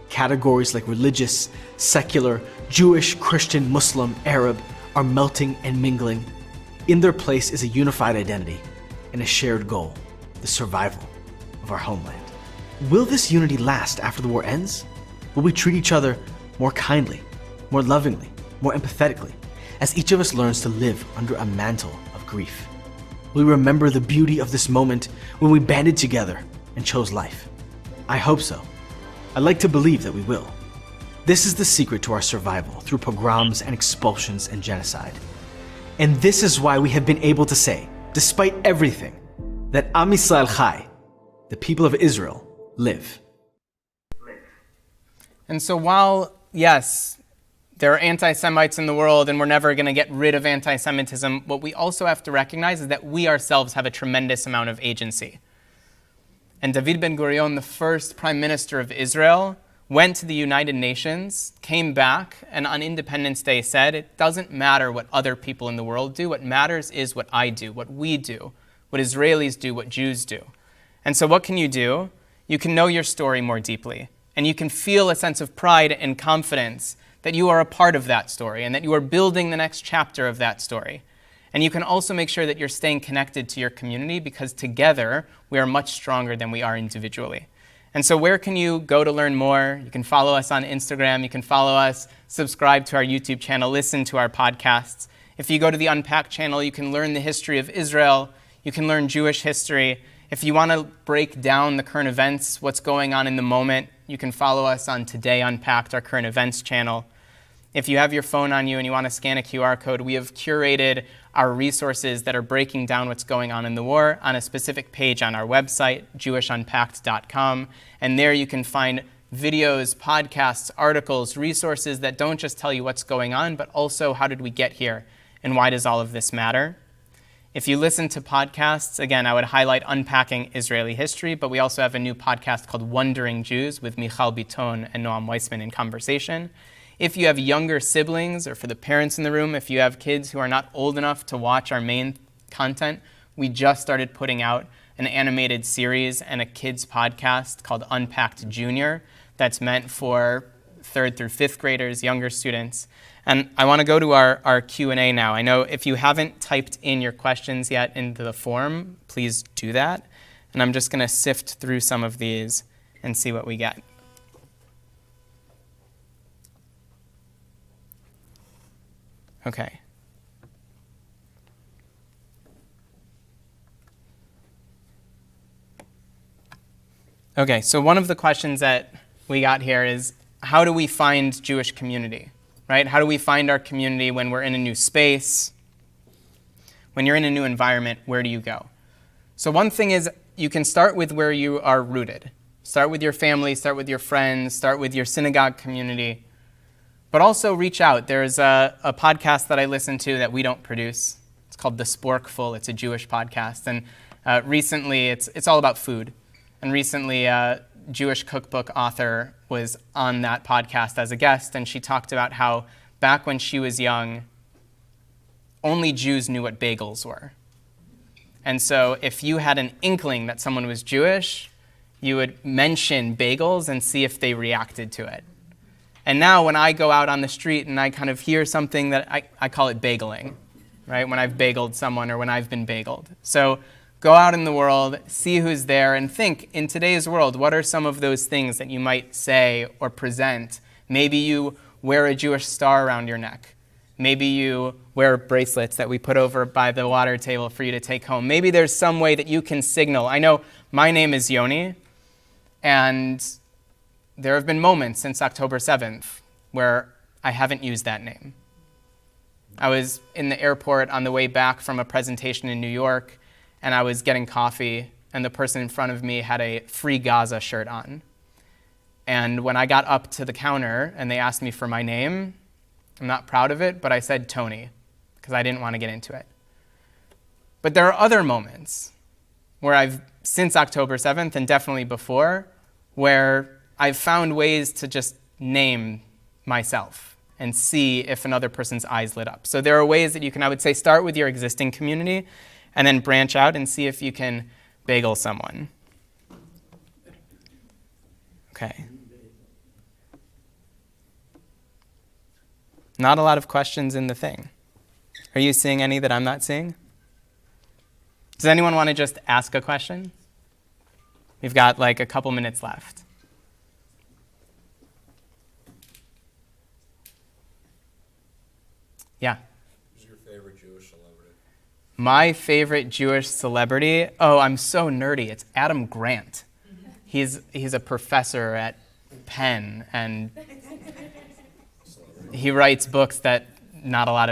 Categories like religious, secular, Jewish, Christian, Muslim, Arab are melting and mingling. In their place is a unified identity and a shared goal, the survival of our homeland. Will this unity last after the war ends? Will we treat each other more kindly, more lovingly, more empathetically, as each of us learns to live under a mantle of grief? Will we remember the beauty of this moment when we banded together and chose life? I hope so. I'd like to believe that we will. This is the secret to our survival through pogroms and expulsions and genocide. And this is why we have been able to say, despite everything, that Am Yisrael Chai, the people of Israel, live.
And so while, yes, there are anti-Semites in the world and we're never going to get rid of anti-Semitism, what we also have to recognize is that we ourselves have a tremendous amount of agency. And David Ben-Gurion, the first prime minister of Israel, went to the United Nations, came back, and on Independence Day said, it doesn't matter what other people in the world do. What matters is what I do, what we do, what Israelis do, what Jews do. And so what can you do? You can know your story more deeply, and you can feel a sense of pride and confidence that you are a part of that story and that you are building the next chapter of that story. And you can also make sure that you're staying connected to your community because together we are much stronger than we are individually. And so where can you go to learn more? You can follow us on Instagram. You can follow us, subscribe to our YouTube channel, listen to our podcasts. If you go to the Unpacked channel, you can learn the history of Israel. You can learn Jewish history. If you want to break down the current events, what's going on in the moment, you can follow us on Today Unpacked, our current events channel. If you have your phone on you and you want to scan a QR code, we have curated our resources that are breaking down what's going on in the war on a specific page on our website, jewishunpacked.com. And there you can find videos, podcasts, articles, resources that don't just tell you what's going on, but also how did we get here and why does all of this matter? If you listen to podcasts, again, I would highlight Unpacking Israeli History, but we also have a new podcast called Wondering Jews with Michal Biton and Noam Weissman in conversation. If you have younger siblings, or for the parents in the room, if you have kids who are not old enough to watch our main content, we just started putting out an animated series and a kids podcast called Unpacked Junior that's meant for 3rd through 5th graders, younger students. And I want to go to our Q&A now. I know if you haven't typed in your questions yet into the form, please do that. And I'm just going to sift through some of these and see what we get. Okay. Okay, so one of the questions that we got here is, how do we find Jewish community, right? How do we find our community when we're in a new space? When you're in a new environment, where do you go? So one thing is, you can start with where you are rooted. Start with your family, start with your friends, start with your synagogue community. But also reach out. There's a podcast that I listen to that we don't produce. It's called The Sporkful. It's a Jewish podcast. And recently, it's all about food. And recently, a Jewish cookbook author was on that podcast as a guest, and she talked about how back when she was young, only Jews knew what bagels were. And so if you had an inkling that someone was Jewish, you would mention bagels and see if they reacted to it. And now when I go out on the street and I kind of hear something that I call it bageling, right? When I've bageled someone or when I've been bageled. So go out in the world, see who's there, and think, in today's world, what are some of those things that you might say or present? Maybe you wear a Jewish star around your neck. Maybe you wear bracelets that we put over by the water table for you to take home. Maybe there's some way that you can signal. I know my name is Yoni, and there have been moments since October 7th where I haven't used that name. I was in the airport on the way back from a presentation in New York, and I was getting coffee, and the person in front of me had a Free Gaza shirt on. And when I got up to the counter and they asked me for my name, I'm not proud of it, but I said Tony, because I didn't want to get into it. But there are other moments where I've, since October 7th and definitely before, where I've found ways to just name myself and see if another person's eyes lit up. So there are ways that you can, I would say, start with your existing community and then branch out and see if you can bagel someone. Okay. Not a lot of questions in the thing. Are you seeing any that I'm not seeing? Does anyone want to just ask a question? We've got like a couple minutes left. Yeah.
Who's your favorite Jewish celebrity?
My favorite Jewish celebrity? Oh, I'm so nerdy. It's Adam Grant. He's a professor at Penn, and he writes books that not a lot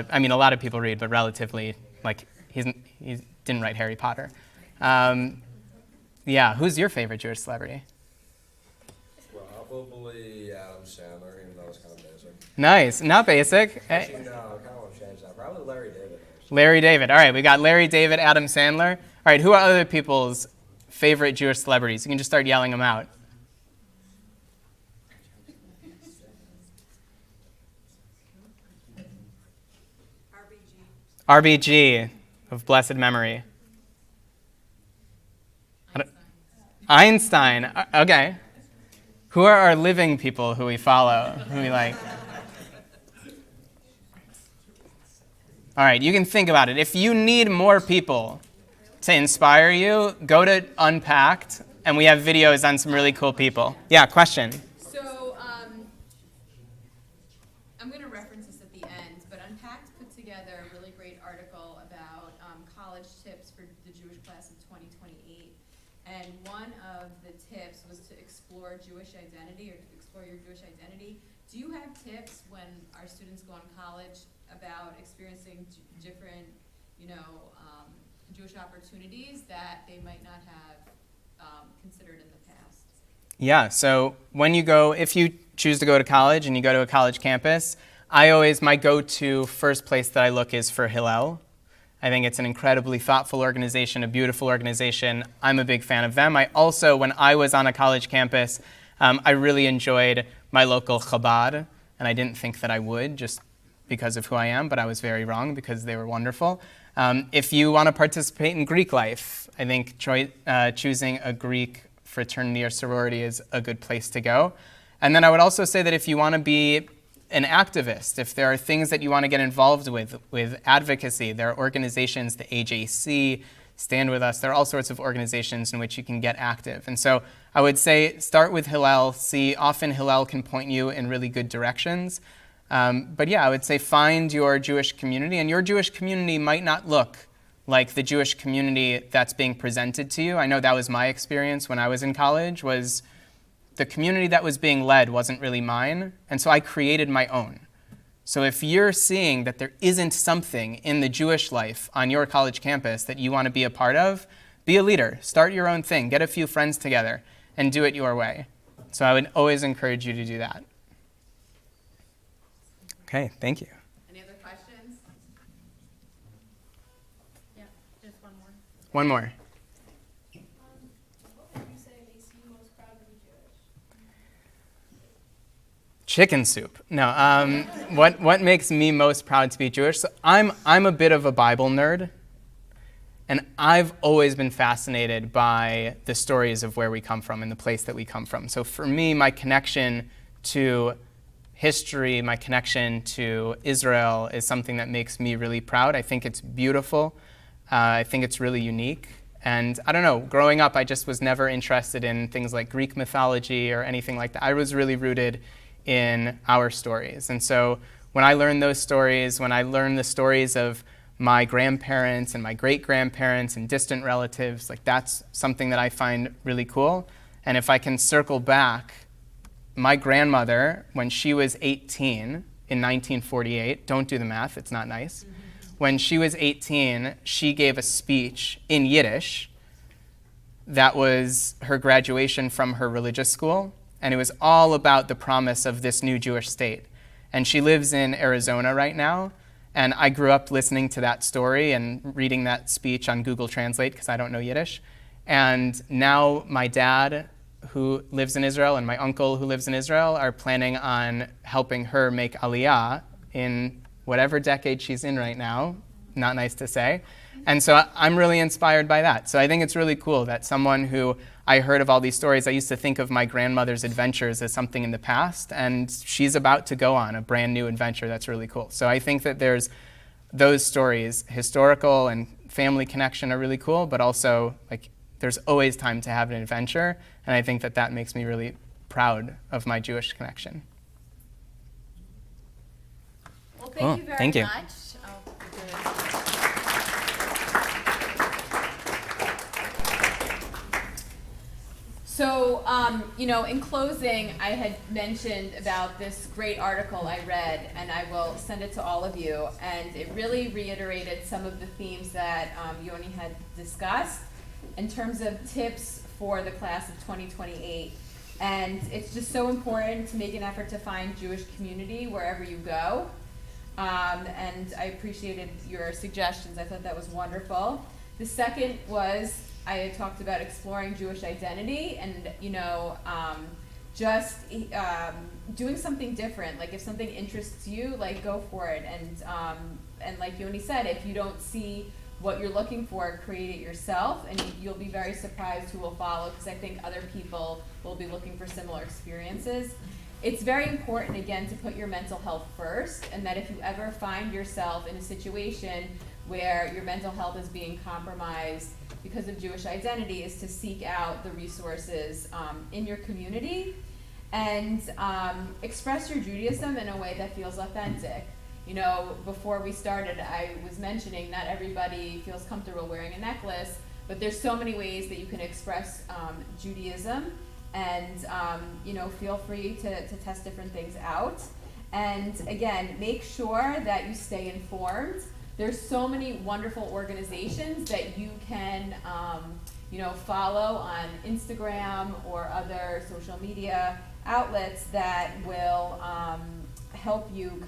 of people read, but relatively, like, he didn't write Harry Potter. Yeah, who's your favorite Jewish celebrity?
Probably Adam Sandler, even though it's kind of basic.
Nice, not basic.
Actually, no, I kind of want to change that. Probably Larry David.
Larry David. All right, we got Larry David, Adam Sandler. All right, who are other people's favorite Jewish celebrities? You can just start yelling them out. RBG of blessed memory. Einstein. Okay. Who are our living people who we follow, who we like? All right, you can think about it. If you need more people to inspire you, go to Unpacked, and we have videos on some really cool people. Yeah, question?
So, I'm going to reference this at the end, but Unpacked put together a really great article about college tips for the Jewish class of 2028. And one of the tips was to explore Jewish identity, or to explore your Jewish identity. Do you have tips when our students go on college about experiencing different, Jewish opportunities that they might not have considered in the past?
Yeah, so if you choose to go to college and you go to a college campus, my go-to first place that I look is for Hillel. I think it's an incredibly thoughtful organization, a beautiful organization. I'm a big fan of them. I also, when I was on a college campus, I really enjoyed my local Chabad, and I didn't think that I would just because of who I am, but I was very wrong because they were wonderful. If you want to participate in Greek life, I think choosing a Greek fraternity or sorority is a good place to go. And then I would also say that if you want to be an activist, if there are things that you want to get involved with advocacy, there are organizations, the AJC, Stand With Us, there are all sorts of organizations in which you can get active. And so I would say start with Hillel. Often Hillel can point you in really good directions. But yeah, I would say find your Jewish community, and your Jewish community might not look like the Jewish community that's being presented to you. I know that was my experience when I was in college, was the community that was being led wasn't really mine, and so I created my own. So if you're seeing that there isn't something in the Jewish life on your college campus that you want to be a part of, be a leader, start your own thing, get a few friends together, and do it your way. So I would always encourage you to do that. Okay, thank you.
Any other questions? Yeah, just one more.
One more.
What would you say makes you most proud to be Jewish?
Chicken soup. No. What makes me most proud to be Jewish? So I'm a bit of a Bible nerd, and I've always been fascinated by the stories of where we come from and the place that we come from. So for me, my connection to history, my connection to Israel is something that makes me really proud. I think it's beautiful. I think it's really unique. And I don't know, growing up, I just was never interested in things like Greek mythology or anything like that. I was really rooted in our stories. And so when I learned those stories, when I learned the stories of my grandparents and my great-grandparents and distant relatives, like that's something that I find really cool. And if I can circle back, my grandmother, when she was 18 in 1948, don't do the math, it's not nice. When she was 18, she gave a speech in Yiddish that was her graduation from her religious school, and it was all about the promise of this new Jewish state. And she lives in Arizona right now, and I grew up listening to that story and reading that speech on Google Translate because I don't know Yiddish. And now my dad, who lives in Israel, and my uncle who lives in Israel are planning on helping her make Aliyah in whatever decade she's in right now. Not nice to say. And so I'm really inspired by that. So I think it's really cool that someone who I heard of all these stories, I used to think of my grandmother's adventures as something in the past, and she's about to go on a brand new adventure that's really cool. So I think that there's those stories, historical and family connection, are really cool, but also like there's always time to have an adventure, and I think that that makes me really proud of my Jewish connection.
Well, thank you very
thank you.
much. So, in closing, I had mentioned about this great article I read, and I will send it to all of you, and it really reiterated some of the themes that Yoni had discussed in terms of tips for the class of 2028. And it's just so important to make an effort to find Jewish community wherever you go. And I appreciated your suggestions. I thought that was wonderful. The second was, I had talked about exploring Jewish identity and, just doing something different. Like if something interests you, like go for it. And like Yoni said, if you don't see what you're looking for, create it yourself, and you'll be very surprised who will follow, because I think other people will be looking for similar experiences. It's very important, again, to put your mental health first, and that if you ever find yourself in a situation where your mental health is being compromised because of Jewish identity, is to seek out the resources in your community and express your Judaism in a way that feels authentic. Before we started, I was mentioning not everybody feels comfortable wearing a necklace, but there's so many ways that you can express Judaism, and feel free to test different things out. And again, make sure that you stay informed. There's so many wonderful organizations that you can follow on Instagram or other social media outlets that will help you